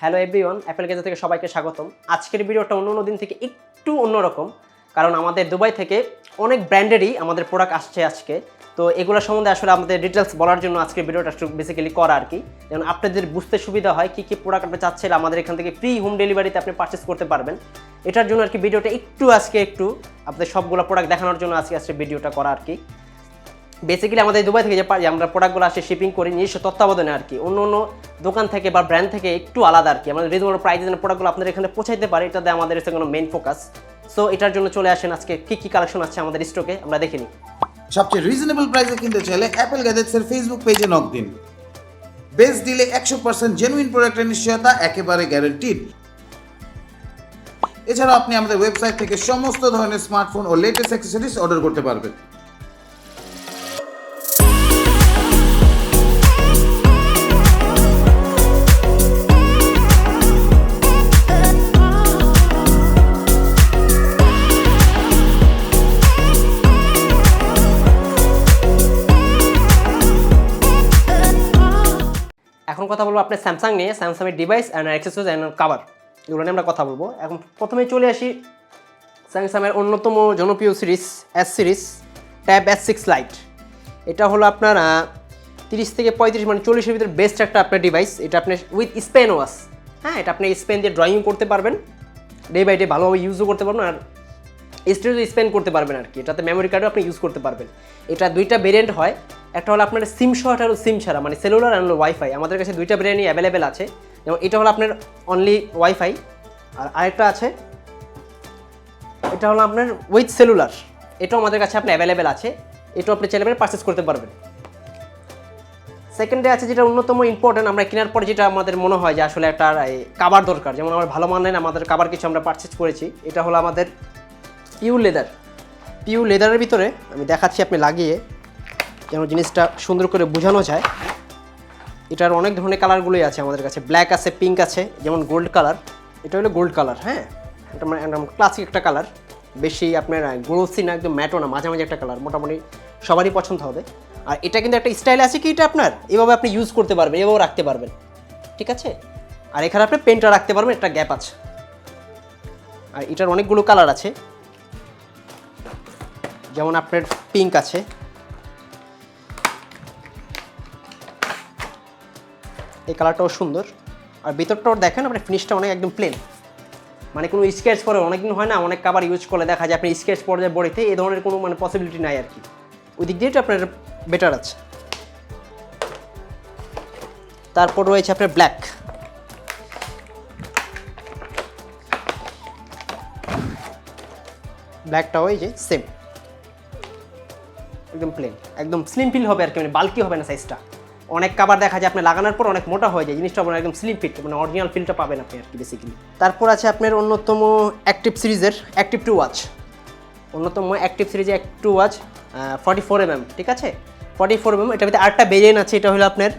Hello everyone, Apple gadget থেকে সবাইকে স্বাগতম। আজকের ভিডিওটা অন্য দিন থেকে একটু অন্যরকম, কারণ আমাদের দুবাই থেকে অনেক ব্র্যান্ডেরই আমাদের প্রোডাক্ট আসছে আজকে। তো এগুলো সম্বন্ধে আসলে আমাদের ডিটেলস বলার জন্য আজকের ভিডিওটা বেসিক্যালি করা আর কি, যেমন আপনাদের বুঝতে সুবিধা হয় কী কী প্রোডাক্ট আপনি চাচ্ছেন আমাদের এখান থেকে ফ্রি হোম ডেলিভারিতে আপনি পারচেস করতে পারবেন। এটার জন্য আর কি ভিডিওটা একটু আপনাদের সবগুলো প্রোডাক্ট দেখানোর জন্য আজকে ভিডিওটা করা আর কি। বেসিক্যালি আমাদের দুবাই থেকে যে আমরা প্রোডাক্টগুলো আসে শিপিং করি নিজস্ব তত্ত্বাবধানে আর কি, অন্য অন্য দোকান থেকে বা ব্র্যান্ড থেকে একটু আলাদা আর কি। আমাদের রিজনেবল প্রাইসে যেন প্রোডাক্টগুলো আপনাদের এখানে পৌঁছাইতে পারে, এটাতে আমাদের এসে কোনো মেইন ফোকাস। সো এটার জন্য চলে আসেন আজকে কী কী কালেকশন আছে আমাদের স্টকে আমরা দেখে নিই। সবচেয়ে রিজনেবল প্রাইসে কিনতে চাইলে অ্যাপেল গ্যাজেটসের ফেসবুক পেজে নক দিন। বেস্ট ডিলে 100% জেনুইন প্রোডাক্টের নিশ্চয়তা একেবারে গ্যারান্টিড। এছাড়াও আপনি আমাদের ওয়েবসাইট থেকে সমস্ত ধরনের স্মার্টফোন ও লেটেস্ট অ্যাক্সেসরিজ অর্ডার করতে পারবেন। এখন কথা বলবো আপনার স্যামসাং নিয়ে, স্যামসাংয়ের device and accessories and cover, এগুলো নিয়ে আমরা কথা বলবো। এখন প্রথমেই চলে আসি স্যামসাংয়ের অন্যতম জনপ্রিয় series S series tab S6 light. এটা হলো আপনার 30 থেকে 35 মানে 40-এর ভিতরে বেস্ট একটা আপনার ডিভাইস। এটা আপনি উইথ স্পেন ওয়াশ, হ্যাঁ, এটা আপনি স্পেন দিয়ে ড্রয়িং করতে পারবেন, ডে বাই ডে ভালোভাবে ইউজও করতে পারবেন, আর স্টোরেজও স্পেন করতে পারবেন আর কি। এটাতে মেমোরি কার্ডও আপনি ইউজ করতে পারবেন। এটা দুইটা ভেরিয়েন্ট হয়, একটা হলো আপনার সিম সহ, একটা হলো সিম ছাড়া, মানে সেলুলার অ্যান্ড ওয়াইফাই। আমাদের কাছে দুইটা ভেরিয়েন্টই অ্যাভেলেবেল আছে। যেমন এটা হলো আপনার অনলি ওয়াইফাই, আর আরেকটা আছে এটা হলো আপনার উইথ সেলুলার, এটাও আমাদের কাছে আপনার অ্যাভেলেবেল আছে। এটাও আপনি চাইলে পারচেস করতে পারবেন। সেকেন্ডে আছে যেটা অন্যতম ইম্পর্টেন্ট, আমরা কেনার পর যেটা আমাদের মনে হয় যে আসলে একটা কাভার দরকার, যেমন আমার ভালো মানের আমাদের কাভার কিছু আমরা পারচেস করেছি। এটা হলো আমাদের পিওর লেদারের ভিতরে আমি দেখাচ্ছি আপনি লাগিয়ে, যেন জিনিসটা সুন্দর করে বোঝানো যায়। এটার অনেক ধরনের কালারগুলোই আছে আমাদের কাছে, ব্ল্যাক আছে, পিঙ্ক আছে, যেমন গোল্ড কালার। এটা হলো গোল্ড কালার, হ্যাঁ, এটা মানে একদম ক্লাসিক একটা কালার, বেশি আপনার গ্লোসি না, একদম ম্যাটও না, মাঝামাঝি একটা কালার, মোটামুটি সবারই পছন্দ হবে। আর এটা কিন্তু একটা স্টাইল আছে কি, এটা আপনার এভাবে আপনি ইউজ করতে পারবেন, এভাবেও রাখতে পারবেন, ঠিক আছে। আর এখানে আপনি পেনটা রাখতে পারবেন, একটা গ্যাপ আছে। আর এটার অনেকগুলো কালার আছে, যেমন আপনার পিঙ্ক আছে, এই কালারটাও সুন্দর। আর ভিতরটাও দেখেন আপনি ফিনিশটা অনেক একদম প্লেন, মানে কোনো স্কেচ পরে অনেকদিন হয় না, অনেক কাভার ইউজ করলে দেখা যায় আপনি স্কেচ পর্যায়ে বডিতে এই ধরনের কোনো মানে পসিবিলিটি নাই আর কি। ওই দিক দিয়েটা আপনার বেটার আছে। তারপর রয়েছে আপনার ব্ল্যাক, ব্ল্যাকটাও এই যে সেম, একদম প্লেন, একদম স্লিম ফিল হবে আর কি, মানে বাল্কি হবে না সাইজটা। অনেক কাভার দেখা যায় আপনি লাগানোর পর অনেক মোটা হয়ে যায়, জিনিসটা আপনার একদম স্লিম ফিট, মানে অরিজিনাল ফিলটা পাবেন আপনি আর কি বেসিক্যালি। তারপর আছে আপনার অন্যতম অ্যাক্টিভ সিরিজের অ্যাক্টিভ 2 ওয়াচ, অন্যতম অ্যাক্টিভ সিরিজে 2 ওয়াচ 44mm, ঠিক আছে, 44mm। এটার ভিতরে আরেকটা ভেরিয়েন্ট আছে, এটা হলো আপনার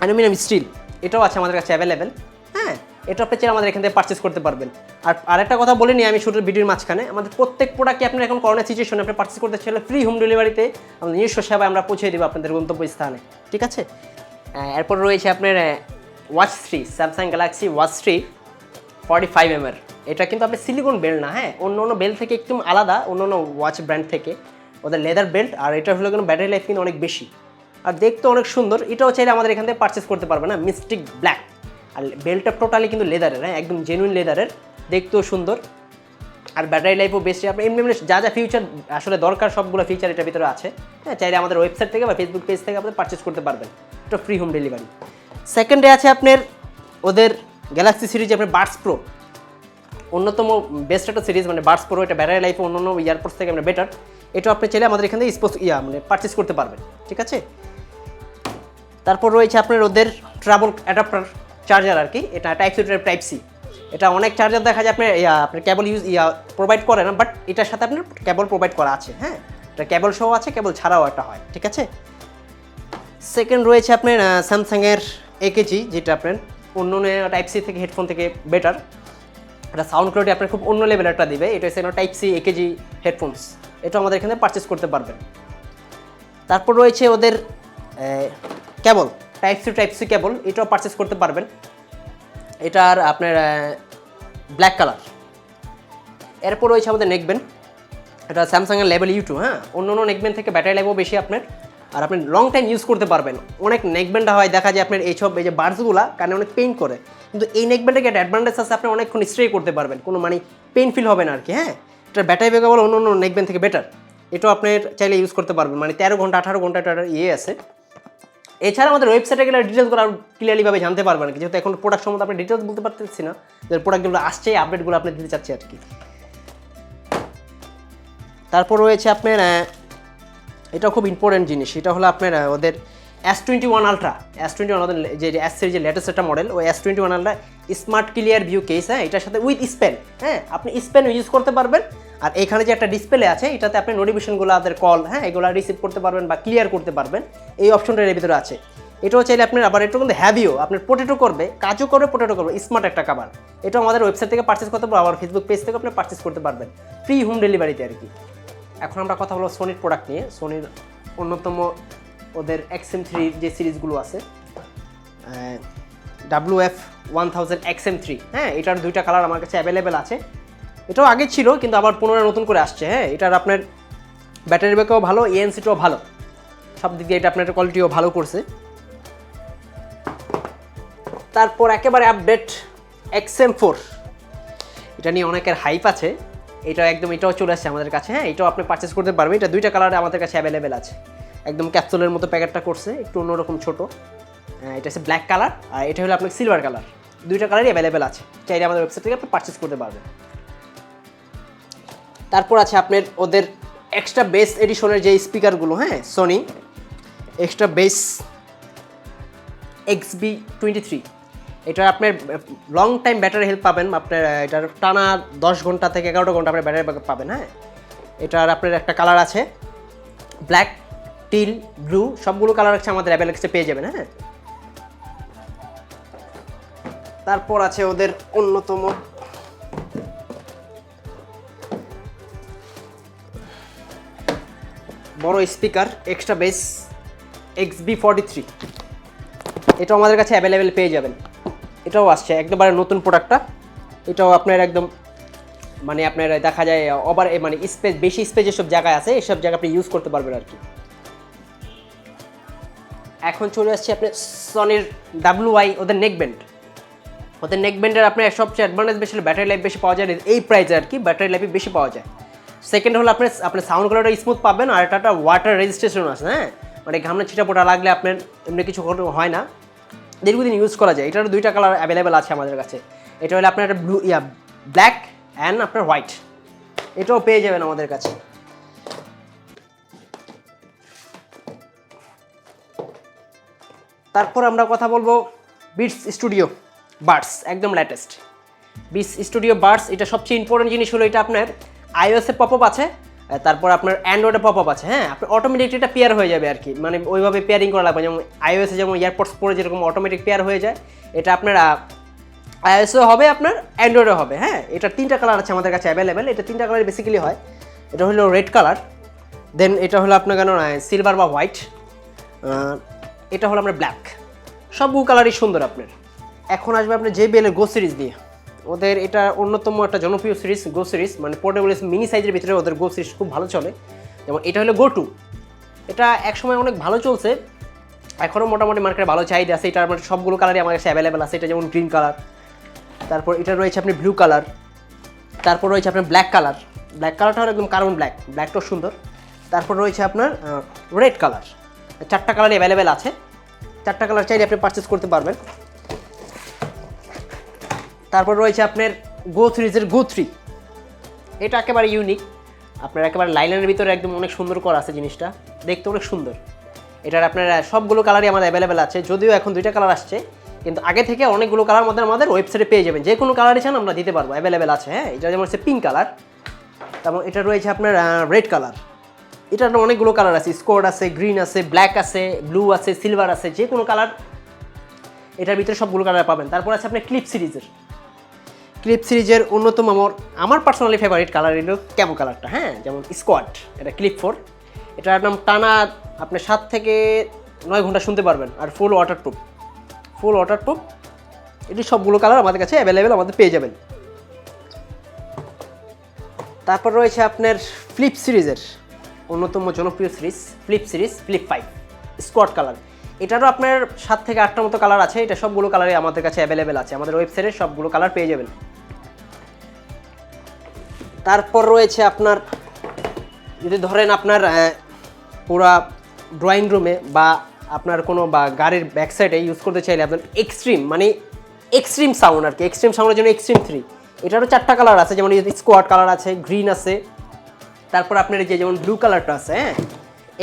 অ্যালুমিনিয়াম স্টিল, এটাও আছে আমাদের কাছে অ্যাভেলেবেল, হ্যাঁ। এটা আপনি চাইলে আমাদের এখান থেকে পারচেস করতে পারবেন। আর আরেকটা কথা বলে নিই আমি শুটের ভিডিওর মাঝখানে, আমাদের প্রত্যেক প্রোডাক্টকে আপনার এখন করোনা সিচুয়েশনে আপনি পারচেস করতে চাইলে ফ্রি হোম ডেলিভারিতে আমাদের নিজস্ব সেবায় আমরা পৌঁছে দেবো আপনাদের গন্তব্যস্থানে, ঠিক আছে। এরপর রয়েছে আপনার watch 3, Samsung Galaxy watch 3 45mm। এটা কিন্তু আপনি সিলিকন বেল্ট না, হ্যাঁ, অন্য অন্য বেল্ট থেকে একটু আলাদা, অন্য অন্য ওয়াচ ব্র্যান্ড থেকে ওদের লেদার বেল্ট। আর এটা হলো কিন্তু ব্যাটারি লাইফ কিন্তু অনেক বেশি, আর দেখতে অনেক সুন্দর। এটাও চাইলে আমাদের এখান থেকে পারচেস করতে পারবে না, মিস্টিক ব্ল্যাক। আর বেল্টটা টোটালি কিন্তু লেদারের, হ্যাঁ, একদম জেনুইন লেদারের, দেখতেও সুন্দর, আর ব্যাটারি লাইফও বেশি। আপনি এমনি যা যা ফিউচার আসলে দরকার সবগুলো ফিচার এটার ভিতরে আছে, হ্যাঁ। চাইলে আমাদের ওয়েবসাইট থেকে বা ফেসবুক পেজ থেকে আপনি পারচেস করতে পারবেন, এটা ফ্রি হোম ডেলিভারি। সেকেন্ডে আছে আপনার ওদের গ্যালাক্সি সিরিজ আপনার বাডস প্রো, অন্যতম বেস্ট একটা সিরিজ, মানে বাডস প্রো। এটা ব্যাটারি লাইফ অন্য অন্য এয়ারপোর্টস থেকে আমরা বেটার। এটাও আপনি চাইলে আমাদের এখান থেকে মানে পারচেস করতে পারবেন, ঠিক আছে। তারপর রয়েছে আপনার ওদের ট্রাভেল অ্যাডাপ্টার চার্জার আর কি, এটা টাইপ সি। এটা অনেক চার্জার দেখা যায় আপনার কেবল প্রোভাইড করে না, বাট এটার সাথে আপনার কেবল প্রোভাইড করা আছে, হ্যাঁ। এটা কেবল সহ আছে, কেবল ছাড়াও একটা হয়, ঠিক আছে। সেকেন্ড রয়েছে আপনার স্যামসাংয়ের একেজি, যেটা আপনার অন্য টাইপ সি থেকে হেডফোন থেকে বেটার। এটা সাউন্ড কোয়ালিটি আপনার খুব অন্য লেভেলেরটা দিবে। এটা হচ্ছে টাইপ সি একেজি হেডফোনস, এটা আমাদের এখানে পারচেস করতে পারবেন। তারপর রয়েছে ওদের কেবল টাইপ সি কেবল, এটাও পারচেস করতে পারবেন। এটার আপনার ব্ল্যাক কালার। এরপর রয়েছে আমাদের নেকব্যান্ড, এটা স্যামসাংয়ের লেভেল U2, হ্যাঁ। অন্য নেকব্যান্ড থেকে ব্যাটারি লাইফও বেশি আপনার, আর আপনি লং টাইম ইউজ করতে পারবেন। অনেক নেকব্যান্ড হয় দেখা যায় আপনার এইসব এই যে বার্ডসগুলো কানে অনেক পেইন করে, কিন্তু এই নেকব্যান্ডের একটা অ্যাডভান্টেজ আছে, আপনি অনেকক্ষণ স্ট্রে করতে পারবেন, কোনো মানে পেইন ফিল হবে না আর কি, হ্যাঁ। এটার ব্যাটারি ব্যাকআপ অন্য নেকব্যান্ড থেকে বেটার, এটাও আপনি চাইলে ইউজ করতে পারবেন, মানে 13 ঘন্টা 18 ঘন্টা এটার আছে। এছাড়া আমাদের ওয়েবসাইটে গেলে ডিটেলসগুলো আরও ক্লিয়ারলিভাবে জানতে পারবেন, যেহেতু এখন প্রোডাক্ট সম্বন্ধে আপনি ডিটেলস বলতে পারতেছি না, যে প্রোডাক্টগুলো আসছে আপডেটগুলো আপনি দিতে চাচ্ছি আর কি। তারপর রয়েছে আপনার এটা খুব ইম্পর্টেন্ট জিনিস, এটা হলো আপনার ওদের S21 আলট্রা। S21 ওদের যে S সিরিজের লেটেস্ট একটা মডেল, ওই S21 ultra smart clear view case, হ্যাঁ। এটার সাথে উইথ স্পেন, হ্যাঁ, আপনি স্পেন ইউজ করতে পারবেন। আর এখানে যে একটা ডিসপ্লে আছে, এটাতে আপনি নোটিফিকেশনগুলো আপনাদের কল, হ্যাঁ, এগুলো রিসিভ করতে পারবেন বা ক্লিয়ার করতে পারবেন, এই অপশনটা এর ভিতরে আছে। এটাও চাইলে আপনার আবার একটু কিন্তু হ্যাভিও, আপনার পোটেটো করবে, কাজও করবে, পোটেটো করবে, স্মার্ট একটা কাভার। এটাও আমাদের ওয়েবসাইট থেকে পারচেস করতে পারবেন, আবার ফেসবুক পেজ থেকে আপনি পারচেস করতে পারবেন ফ্রি হোম ডেলিভারিতে আর কি। এখন আমরা কথা বলবো সোনির প্রোডাক্ট নিয়ে। সোনির অন্যতম ওদের XM3 যে সিরিজগুলো আছে, WF-1000 XM3, হ্যাঁ, এটার দুইটা কালার আমার কাছে অ্যাভেলেবেল আছে। এটাও আগে ছিল কিন্তু আবার পুনরায় নতুন করে আসছে, হ্যাঁ। এটার আপনার ব্যাটারি ব্যাকআপও ভালো, ANC-টাও ভালো, সব দিক দিয়ে এটা আপনার কোয়ালিটিও ভালো করছে। তারপর একেবারে আপডেট XM4, এটা নিয়ে অনেকের হাইপ আছে, এটাও চলে আসছে আমাদের কাছে, হ্যাঁ। এটাও আপনি পারচেস করতে পারবেন, এটা দুইটা কালারে আমাদের কাছে অ্যাভেলেবেল আছে। একদম ক্যাপসুলের মতো প্যাকেটটা করছে, একটু অন্যরকম ছোট, এটা হচ্ছে ব্ল্যাক কালার, আর এটা হলো আপনার সিলভার কালার। দুইটা কালারই অ্যাভেলেবেল আছে, চাইলে আমাদের ওয়েবসাইট থেকে আপনি পারচেস করতে পারবেন। তারপর আছে আপনার ওদের এক্সট্রা বেস এডিশনের যে স্পিকারগুলো, হ্যাঁ, সোনি এক্সট্রা বেস XB23, এটা আপনার লং টাইম ব্যাটারি হেল্প পাবেন, আপনার এটার টানা 10 ঘন্টা থেকে 11 ঘন্টা আপনার ব্যাটারি ব্যাকআপ পাবেন, হ্যাঁ। এটার আপনার একটা কালার আছে ব্ল্যাক, টিল, ব্লু, সবগুলো কালার আছে আমাদের অ্যাভেলেবল পেয়ে যাবেন, হ্যাঁ। তারপর আছে ওদের অন্যতম বড় স্পিকার এক্সট্রা বেস XB43, এটাও আমাদের কাছে অ্যাভেলেবেল পেয়ে যাবেন। এটাও আসছে একবারে নতুন প্রোডাক্টটা, এটাও আপনার একদম মানে আপনার দেখা যায় মানে স্পেস, বেশি স্পেস যেসব জায়গায় আছে এসব জায়গা আপনি ইউজ করতে পারবেন আর কি। এখন চলে আসছে আপনার সনির WI, ওদের নেকব্যান্ডের আপনার সবচেয়ে অ্যাডভান্টেজ বেশি ব্যাটারি লাইফ বেশি পাওয়া যায় এই প্রাইসে আর কি, ব্যাটারি লাইফ বেশি পাওয়া যায়। সেকেন্ড হলো আপনার সাউন্ড কোয়ালিটি স্মুথ পাবেন, আর এটা ওয়াটার রেজিস্ট্রেশন আছে, হ্যাঁ, মানে ঘামনা ছিটাপোটা লাগলে আপনার এমনি কিছু হয় না, দীর্ঘদিন ইউজ করা যায়। এটার দুইটা কালার অ্যাভেলেবেল আছে আমাদের কাছে, এটা হলো আপনার একটা ব্ল্যাক অ্যান্ড আপনার হোয়াইট, এটাও পেয়ে যাবেন আমাদের কাছে। তারপর আমরা কথা বলবো বিটস স্টুডিও বাডস, একদম লেটেস্ট বিটস স্টুডিও বাডস। এটা সবচেয়ে ইম্পর্টেন্ট জিনিস হলো এটা আপনার iOS এ পপআপ আছে, তারপর আপনার অ্যান্ড্রয়েডে পপআপ আছে, হ্যাঁ। আপনি অটোমেটিক এটা পেয়ার হয়ে যাবে আর কি, মানে ওইভাবে পেয়ারিং করা লাগবে, যেমন iOS এ যেমন এয়ারপডস পরে যেরকম অটোমেটিক পেয়ার হয়ে যায়, এটা আপনার iOS-এও হবে, আপনার অ্যান্ড্রয়েডও হবে, হ্যাঁ। এটা 3টা কালার আছে আমাদের কাছে অ্যাভেলেবেল, এটা 3টা কালার বেসিক্যালি হয়। এটা হলো রেড কালার, দেন এটা হলো আপনার কেন সিলভার বা হোয়াইট, এটা হলো আপনার ব্ল্যাক, সবগুলো কালারই সুন্দর আপনার। এখন আসবে আপনার JBL এর গো সিরিজ দিয়ে, ওদের এটা অন্যতম একটা জনপ্রিয় সিরিজ গো সিরিজ, মানে পোর্টেবল মিনি সাইজের ভিতরে ওদের গো সিরিজ খুব ভালো চলে। যেমন এটা হলো গো 2, এটা একসময় অনেক ভালো চলছে, এখনও মোটামুটি মার্কেটে ভালো চাহিদা আছে। এটার মানে সবগুলো কালারই আমার কাছে অ্যাভেলেবেল আছে, এটা যেমন গ্রিন কালার, তারপর এটা রয়েছে আপনি ব্লু কালার, তারপর রয়েছে আপনার ব্ল্যাক কালার, ব্ল্যাক কালারটা একদম কার্বন ব্ল্যাকটাও সুন্দর। তারপর রয়েছে আপনার রেড কালার, 4টা কালারই অ্যাভেলেবেল আছে, 4টা কালার চাইলে আপনি পারচেস করতে পারবেন। তারপর রয়েছে আপনার গো সিরিজের গো 3, এটা একেবারে ইউনিক, আপনার একেবারে লাইনের ভিতরে একদম অনেক সুন্দর করা আছে, জিনিসটা দেখতে অনেক সুন্দর। এটার আপনার সবগুলো কালারই আমাদের অ্যাভেলেবেল আছে, যদিও এখন 2টা কালার আসছে, কিন্তু আগে থেকে অনেকগুলো কালার মধ্যে আমাদের ওয়েবসাইটে পেয়ে যাবেন, যে কোনো কালারই চান আমরা দিতে পারবো, অ্যাভেলেবেল আছে, হ্যাঁ। এটা যেমন হচ্ছে পিঙ্ক কালার, তারপর এটা রয়েছে আপনার রেড কালার, এটার অনেকগুলো কালার আছে, স্কোয়াড আছে, গ্রিন আছে, ব্ল্যাক আছে, ব্লু আছে, সিলভার আছে, যে কোনো কালার এটার ভিতরে সবগুলো কালার পাবেন। তারপর আছে আপনার ক্লিপ সিরিজের অন্যতম আমার পার্সোনালি ফেভারিট কালার হলো ক্যামো কালারটা, হ্যাঁ। যেমন স্কোয়াড, এটা ক্লিপ 4, এটা একদম টানা আপনি 7 থেকে 9 ঘন্টা শুনতে পারবেন, আর ফুল ওয়াটারপ্রুফ, এটি সবগুলো কালার আমাদের কাছে অ্যাভেলেবেল আমাদের পেয়ে যাবেন। তারপর রয়েছে আপনার ফ্লিপ সিরিজের অন্যতম জনপ্রিয় সিরিজ ফ্লিপ 5 স্কোয়াড কালার। এটারও আপনার 7 থেকে 8টার মতো কালার আছে। এটা সবগুলো কালারই আমাদের কাছে অ্যাভেলেবেল আছে, আমাদের ওয়েবসাইটে সবগুলো কালার পেয়ে যাবেন। তারপর রয়েছে আপনার যদি ধরেন আপনার পুরা ড্রয়িং রুমে বা আপনার কোনো বা গাড়ির ব্যাক সাইডে ইউজ করতে চাইলে আপনার এক্সট্রিম সাউন্ড আর কি, এক্সট্রিম সাউন্ডের জন্য এক্সট্রিম 3। এটারও 4টা কালার আছে, যেমন স্কোয়াড কালার আছে, গ্রিন আছে, তারপর আপনার এই যে যেমন ব্লু কালারটা আছে। হ্যাঁ,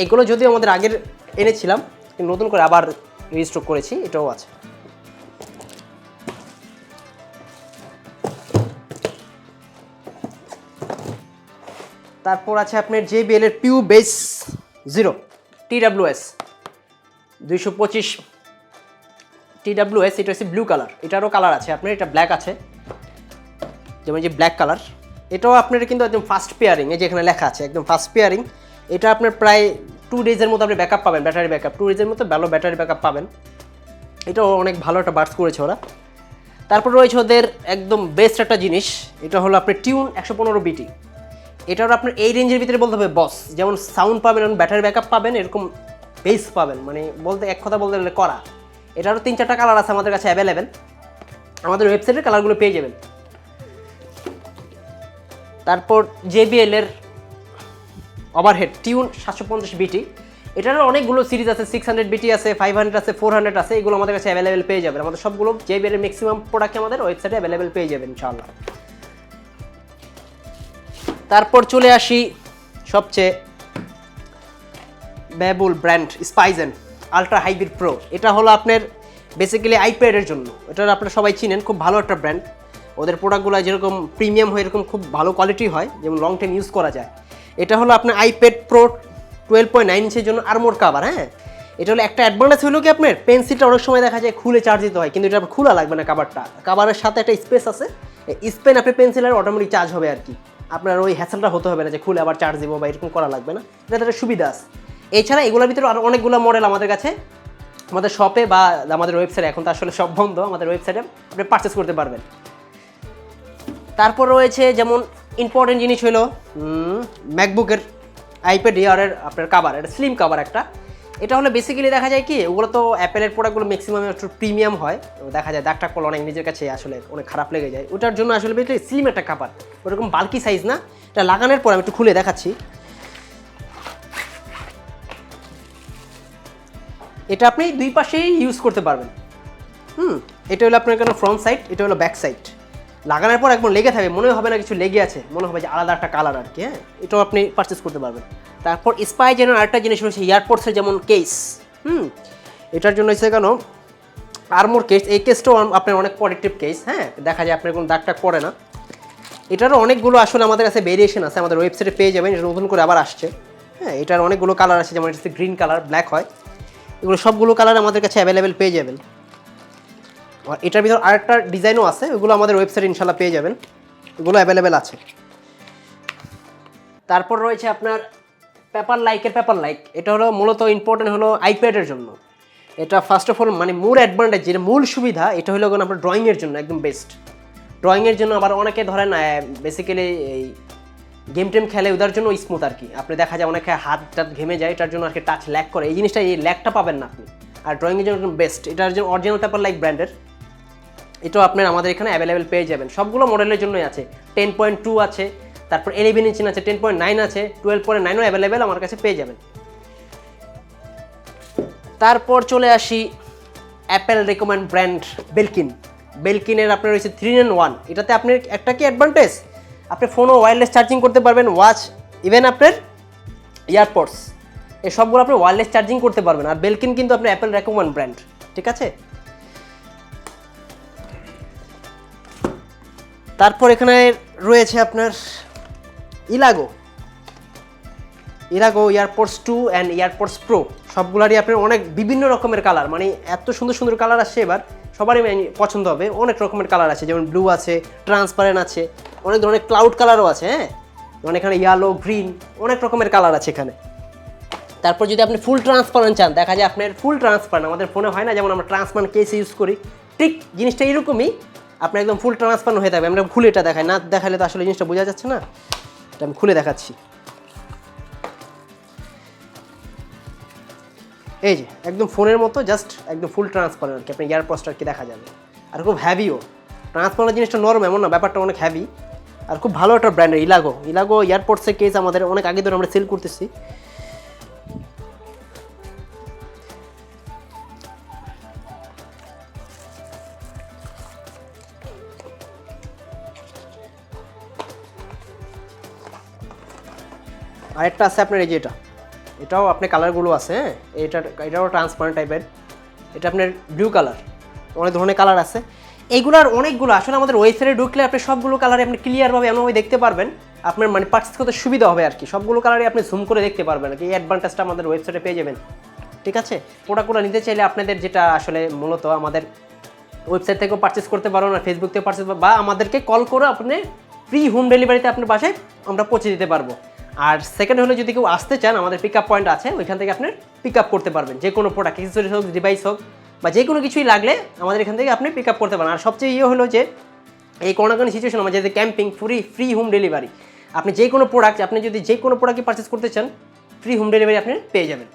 এগুলো যদিও আমাদের আগের এনেছিলাম, নতুন করে আবার রিস্টক করেছি, এটাও আছে। তারপর আছে আপনার JBL এর পিউ বেস 0 TWS 225 TWS। এটা হচ্ছে ব্লু কালার, এটারও কালার আছে আপনার, এটা ব্ল্যাক আছে, যেমন যে ব্ল্যাক কালার। এটাও আপনার কিন্তু একদম ফাস্ট পেয়ারিং, এই যে এখানে লেখা আছে একদম ফাস্ট পেয়ারিং। এটা আপনার প্রায় 2 ডেজের মতো আপনি ব্যাকআপ পাবেন, ব্যাটারি ব্যাকআপ 2 ডেজের মতো ভালো ব্যাটারি ব্যাকআপ পাবেন। এটাও অনেক ভালো একটা বার্স করেছে ওরা। তারপর রয়েছে ওদের একদম বেস্ট একটা জিনিস, এটা হলো আপনার টিউন 115 BT। এটাও আপনার এই রেঞ্জের ভিতরে বলতে হবে বস, যেমন সাউন্ড পাবেন, এবং ব্যাটারি ব্যাকআপ পাবেন, এরকম বেস পাবেন, মানে বলতে এক কথা বলতে গেলে করা। এটারও 3-4টা কালার আছে আমাদের কাছে অ্যাভেলেবেল, আমাদের ওয়েবসাইটের কালারগুলো পেয়ে যাবেন। তারপর JBL এর ওভারহেড টিউন 750 BT। এটারও অনেকগুলো সিরিজ আছে, 600 BT আছে, 500 আছে, 400 আছে, এগুলো আমাদের কাছে অ্যাভেলেবেল পেয়ে যাবেন। আমাদের সবগুলো JBL এর ম্যাক্সিমাম প্রোডাক্ট আমাদের ওয়েবসাইটে অ্যাভেলেবেল পেয়ে যাবেন ইনশাআল্লাহ। তারপর চলে আসি সবচেয়ে ব্যয়বহুল ব্র্যান্ড স্পাইজেন আলট্রা হাইব্রিড প্রো। এটা হলো আপনার বেসিক্যালি আইপ্যাডের জন্য, এটা আপনারা সবাই চিনেন, খুব ভালো একটা ব্র্যান্ড। ওদের প্রোডাক্টগুলো যেরকম প্রিমিয়াম হয়, এরকম খুব ভালো কোয়ালিটি হয়, যেমন লং টাইম ইউজ করা যায়। এটা হলো আপনার আইপ্যাড প্রো 12.9 ইঞ্চের জন্য আর্মোর কাভার। হ্যাঁ, এটা হলো একটা অ্যাডভান্টেজ হলো কি আপনার পেন্সিলটা অনেক সময় দেখা যায় খুলে চার্জ দিতে হয়, কিন্তু এটা খোলা লাগবে না কাভারটা। কাভারের সাথে একটা স্পেস আছে, স্পেন আপনি পেন্সিলের অটোমেটিক চার্জ হবে আর কি, আপনার ওই হ্যাসেলটা হতে হবে না যে খুলে আবার চার্জ দিব বা এরকম করা লাগবে না, এটাতে একটা সুবিধা আছে। এছাড়া এগুলোর ভিতরে আরও অনেকগুলো মডেল আমাদের কাছে আমাদের শপে বা আমাদের ওয়েবসাইটে, এখন তো আসলে সব বন্ধ, আমাদের ওয়েবসাইটে আপনি পারচেস করতে পারবেন। তারপর রয়েছে যেমন ইম্পর্টেন্ট জিনিস হলো ম্যাকবুকের আইপ্যাড এয়ারের আপনার কাভার, এটা স্লিম কাভার একটা। এটা হলো বেসিক্যালি দেখা যায় কি, ওগুলো তো অ্যাপেলের প্রোডাক্টগুলো ম্যাক্সিমাম একটু প্রিমিয়াম হয়, দেখা যায় দাগটা করলে অনেক নিজের কাছে আসলে অনেক খারাপ লেগে যায়, ওটার জন্য আসলে বেসিক্যালি স্লিম একটা কাভার, ওরকম বাল্কি সাইজ না। এটা লাগানোর পর আমি একটু খুলে দেখাচ্ছি। এটা আপনি দুই পাশেই ইউজ করতে পারবেন। এটা হলো আপনার কেন ফ্রন্ট সাইড, এটা হলো ব্যাক সাইড। লাগানোর পর একদম লেগে থাকবে, মনে হবে না কিছু লেগে আছে, মনে হবে যে আলাদা একটা কালার আর কি। হ্যাঁ, এটাও আপনি পারচেস করতে পারবেন। তারপর স্পাইজেনের আরেকটা জিনিস হচ্ছে এয়ারপোডসের যেমন কেস। এটার জন্য হচ্ছে কেন আর্মোর কেস, এই কেসটাও আপনার অনেক প্রোটেক্টিভ কেস। হ্যাঁ, দেখা যায় আপনার কোনো দাগটা করে না। এটারও অনেকগুলো আসলে আমাদের কাছে ভেরিয়েশন আছে, আমাদের ওয়েবসাইটে পেয়ে যাবেন, এটা নতুন করে আবার আসছে। হ্যাঁ, এটার অনেকগুলো কালার আছে, যেমন এটা গ্রিন কালার, ব্ল্যাক হয়, এগুলো সবগুলো কালার আমাদের কাছে অ্যাভেলেবেল পেয়ে যাবেন। আর এটার ভিতর আরেকটা ডিজাইনও আছে, ওগুলো আমাদের ওয়েবসাইটে ইনশাল্লাহ পেয়ে যাবেন, এগুলো অ্যাভেলেবেল আছে। তারপর রয়েছে আপনার পেপারলাইক। এটা হলো মূলত ইম্পর্টেন্ট হলো আইপ্যাডের জন্য। এটা ফার্স্ট অফ অল মানে মূল অ্যাডভান্টেজ, যেটা মূল সুবিধা, এটা হলো আপনার ড্রয়িংয়ের জন্য একদম বেস্ট। ড্রয়িংয়ের জন্য আবার অনেকে ধরেন বেসিক্যালি এই গেম টেম খেলে, ওদের জন্য স্মুথ আর কি। আপনি দেখা যায় অনেকে হাত টাত ঘেমে যায়, এটার জন্য আর কি টাচ ল্যাগ করে, এই জিনিসটা এই ল্যাগটা পাবেন না আপনি। আর ড্রয়িংয়ের জন্য একদম বেস্ট, এটার জন্য অরিজিনাল পেপারলাইক ব্র্যান্ডের, এটাও আপনার আমাদের এখানে অ্যাভেলেবেল পেয়ে যাবেন। সবগুলো মডেলের জন্যই আছে, 10.2 আছে, তারপর 11 ইঞ্চি আছে, 10.9 আছে, 12.9ও অ্যাভেলেবেল আমার কাছে পেয়ে যাবেন। তারপর চলে আসি অ্যাপেল রেকমেন্ড ব্র্যান্ড বেলকিনের আপনার রয়েছে 3-in-1। এটাতে আপনার একটা কি অ্যাডভান্টেজ, আপনি ফোনও ওয়্যারলেস চার্জিং করতে পারবেন, ওয়াচ, ইভেন আপনার এয়ারপডস, এই সবগুলো আপনি ওয়্যারলেস চার্জিং করতে পারবেন। আর বেলকিন কিন্তু আপনার অ্যাপেল রেকমেন্ড ব্র্যান্ড, ঠিক আছে। তারপর এখানে রয়েছে আপনার ইলাগো এয়ারপডস 2 অ্যান্ড এয়ারপডস প্রো, সবগুলারই আপনার অনেক বিভিন্ন রকমের কালার, মানে এত সুন্দর সুন্দর কালার আসছে, এবার সবারই পছন্দ হবে। অনেক রকমের কালার আছে, যেমন ব্লু আছে, ট্রান্সপারেন্ট আছে, অনেক ধরনের ক্লাউড কালারও আছে। হ্যাঁ, যেমন এখানে ইয়েলো, গ্রিন, অনেক রকমের কালার আছে এখানে। তারপর যদি আপনি ফুল ট্রান্সপারেন্ট চান, দেখা যায় আপনার ফুল ট্রান্সপারেন্ট আমাদের ফোনে হয় না, যেমন আমরা ট্রান্সপারেন্ট কেস ইউজ করি, ঠিক জিনিসটা এরকমই, আপনার একদম ফুল ট্রান্সপারেন্ট হয়ে থাকবে। আমরা খুলে এটা দেখাই, না দেখালে তো আসলে জিনিসটা বোঝা যাচ্ছে না। এটা আমি খুলে দেখাচ্ছি। এই যে একদম ফোনের মতো জাস্ট একদম ফুল ট্রান্সপারেন্ট আর কি, আপনি এয়ারপডসটা আর কি দেখা যাবে। আর খুব হ্যাভিও, ট্রান্সপারেন্ট জিনিসটা নরম এমন না, ব্যাপারটা অনেক হ্যাভি আর খুব ভালো একটা ব্র্যান্ডের ইলাগো এয়ারপডসের কেস আমাদের অনেক আগে ধরে আমরা সেল করতেছি। আরেকটা আছে আপনার এই যে এটাও আপনার কালারগুলো আছে, হ্যাঁ এটাও ট্রান্সপারেন্ট টাইপের। এটা আপনার ব্লু কালার, অনেক ধরনের কালার আছে। এইগুলোর অনেকগুলো আসলে আমাদের ওয়েবসাইটে ঢুকলে আপনি সবগুলো কালারে আপনি ক্লিয়ারভাবে এমনভাবে দেখতে পারবেন, আপনার মানে পার্চেস করতে সুবিধা হবে আর কি। সবগুলো কালারে আপনি জুম করে দেখতে পারবেন আর কি, এই অ্যাডভান্টেজটা আমাদের ওয়েবসাইটে পেয়ে যাবেন। ঠিক আছে, প্রোডাক্টগুলো নিতে চাইলে আপনাদের যেটা আসলে মূলত আমাদের ওয়েবসাইট থেকেও পারচেস করতে পারো না, ফেসবুক থেকে পারচেস, বা আমাদেরকে কল করে আপনি ফ্রি হোম ডেলিভারিতে আপনার বাসায় আমরা পৌঁছে দিতে পারবো। আর সেকেন্ড হলো যদি কেউ আসতে চান, আমাদের পিক আপ পয়েন্ট আছে, ওইখান থেকে আপনি পিক আপ করতে পারবেন। যে কোনো প্রোডাক্ট, অ্যাক্সেসরিজ হোক, ডিভাইস হোক, বা যে কোনো কিছুই লাগলে আমাদের এখান থেকে আপনি পিক আপ করতে পারেন। আর সবচেয়ে হলো যে এই করোনাকালীন সিচুয়েশন আমাদের যে ক্যাম্পিং ফ্রি হোম ডেলিভারি, আপনি যে কোনো প্রোডাক্ট, আপনি যদি যে কোনো প্রোডাক্টই পারচেস করতে চান, ফ্রি হোম ডেলিভারি আপনি পেয়ে যাবেন।